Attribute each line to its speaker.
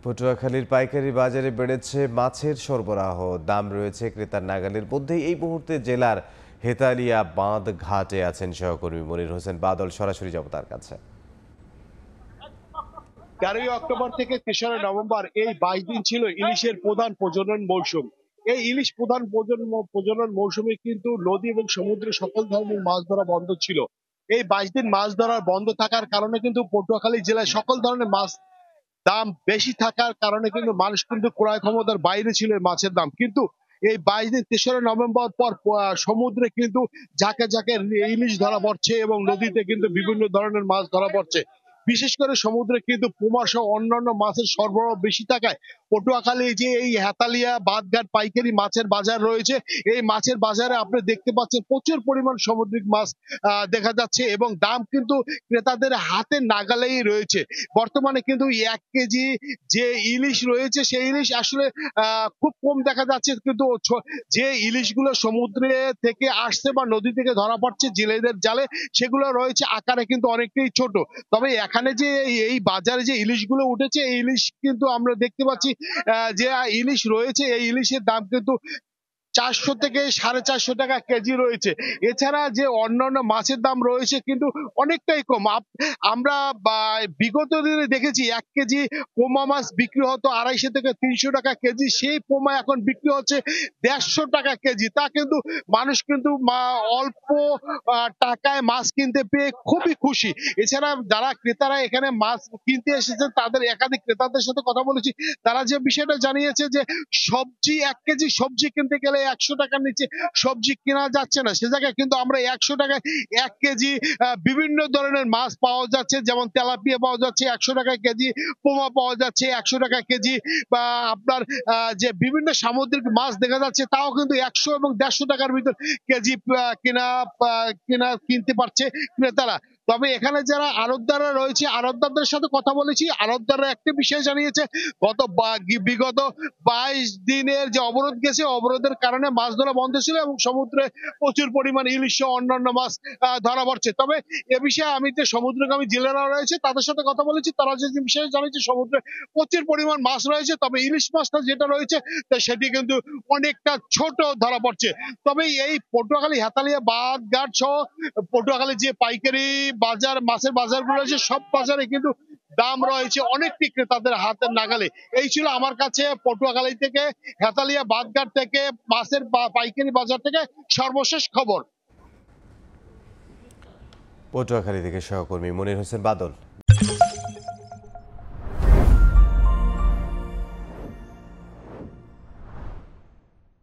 Speaker 1: পটুয়াখালীর পাইকারি বাজারে বেড়েছে মাছের সরবরাহ। দাম রয়েছে ক্রেতার নাগালের মধ্যেই। এই মুহূর্তে জেলার হেতালিয়া বাঁধ ঘাটে আছেন সহকর্মী মনির হোসেন বাদল। সরাসরি যাব তার কাছে।
Speaker 2: 13ই অক্টোবর থেকে 3রা নভেম্বর এই 22 দিন ছিল ইলিশের প্রধান প্রজনন মৌসুম। এই ইলিশ প্রধান প্রজনন মৌসুমে কিন্তু নদী এবং সমুদ্রে সকল ধরনের মাছ ধরা বন্ধ ছিল। এই 22 দিন মাছ ধরা বন্ধ থাকার কারণে কিন্তু পটুয়াখালী জেলায় সকল ধরনের মাছ দাম বেশি থাকার কারণে কিন্তু মানুষ কিন্তু ক্রয় ক্ষমতার বাইরে ছিল এই মাছের দাম। কিন্তু এই 22 দিন 3রা নভেম্বর পর সমুদ্রে কিন্তু ঝাঁকে ঝাঁকে ইলিশ ধরা পড়ছে এবং নদীতে কিন্তু বিভিন্ন ধরনের মাছ ধরা পড়ছে। বিশেষ করে সমুদ্রে কিন্তু পোমা সহ অন্যান্য মাছের সরবরাহ বেশি থাকায় পটুয়াখালী যে এই হেতালিয়া বাঁধঘাট পাইকারি মাছের বাজার রয়েছে, এই মাছের বাজারে আপনি দেখতে পাচ্ছেন প্রচুর পরিমাণ সামুদ্রিক মাছ দেখা যাচ্ছে এবং দাম কিন্তু ক্রেতাদের হাতে নাগালেই রয়েছে। বর্তমানে কিন্তু 1 কেজি যে ইলিশ রয়েছে সেই ইলিশ আসলে খুব কম দেখা যাচ্ছে, কিন্তু যে ইলিশগুলো সমুদ্রে থেকে আসছে বা নদী থেকে ধরা পড়ছে জেলেদের জালে, সেগুলো রয়েছে আকারে কিন্তু অনেকটাই ছোট। তবে এখানে যে এই বাজারে যে ইলিশগুলো উঠেছে, এই ইলিশ কিন্তু আমরা দেখতে পাচ্ছি যে ইলিশ রয়েছে, এই ইলিশের দাম কিন্তু 400 থেকে 450 টাকা কেজি রয়েছে। এছাড়া যে অন্যান্য মাছের দাম রয়েছে কিন্তু অনেকটাই কম। আমরা বিগত দিনে দেখেছি 1 কেজি পোমা মাছ বিক্রি হতো 250 থেকে 300 টাকা কেজি। সেই পোমা এখন বিক্রি হচ্ছে 150 টাকা কেজি। তা কিন্তু মানুষ কিন্তু অল্প টাকায় মাছ কিনতে পেয়ে খুবই খুশি। এছাড়া যারা ক্রেতারা এখানে মাছ কিনতে এসেছেন তাদের একাধিক ক্রেতাদের সাথে কথা বলেছি। তারা যে বিষয়টা জানিয়েছে যে সবজি 1 কেজি সবজি কিনতে গেলে 100 টাকার নিচে সবজি কেনা যাচ্ছে না। সে জায়গায় কিন্তু আমরা 100 টাকায় 1 কেজি বিভিন্ন ধরনের মাছ পাওয়া যাচ্ছে। যেমন তেলাপিয়া পাওয়া যাচ্ছে 100 টাকা কেজি, পোমা পাওয়া যাচ্ছে 100 টাকা কেজি, বা আপনার যে বিভিন্ন সামুদ্রিক মাছ দেখা যাচ্ছে তাও কিন্তু 100 এবং 150 টাকার ভিতর কেজি কিনতে পারছে ক্রেতারা। তবে এখানে যারা আড়তদাররা রয়েছে আড়তদারদের সাথে কথা বলেছি। আড়তদাররা একটা বিষয় জানিয়েছে, বিগত 22 দিনের যে অবরোধ গেছে, অবরোধের কারণে মাছ ধরা বন্ধ ছিল এবং সমুদ্রে প্রচুর পরিমাণ ইলিশ সহ অন্যান্য মাছ ধরা পড়ছে। তবে এ বিষয়ে আমি যে সমুদ্রগামী জেলেরা রয়েছে তাদের সাথে কথা বলেছি, তারা যে বিষয়ে জানিয়েছে সমুদ্রে প্রচুর পরিমাণ মাছ রয়েছে, তবে ইলিশ মাছটা যেটা রয়েছে সেটি কিন্তু অনেকটা ছোট ধরা পড়ছে। তবে এই পটুয়াখালী হেতালিয়া বাঁধ ঘাট সহ পটুয়াখালী যে পাইকারি বাজার মাছের বাজারগুলো রয়েছে সব বাজারে কিন্তু দাম রয়েছে অনেকটি ক্রেতাদের হাতের নাগালে। এই ছিল আমার কাছে পটুয়াখালী থেকে হেতালিয়া বাঁধঘাট থেকে মাছের পাইকারি বাজার থেকে সর্বশেষ খবর।
Speaker 1: পটুয়াখালী থেকে সহকর্মী মনির হোসেন বাদল।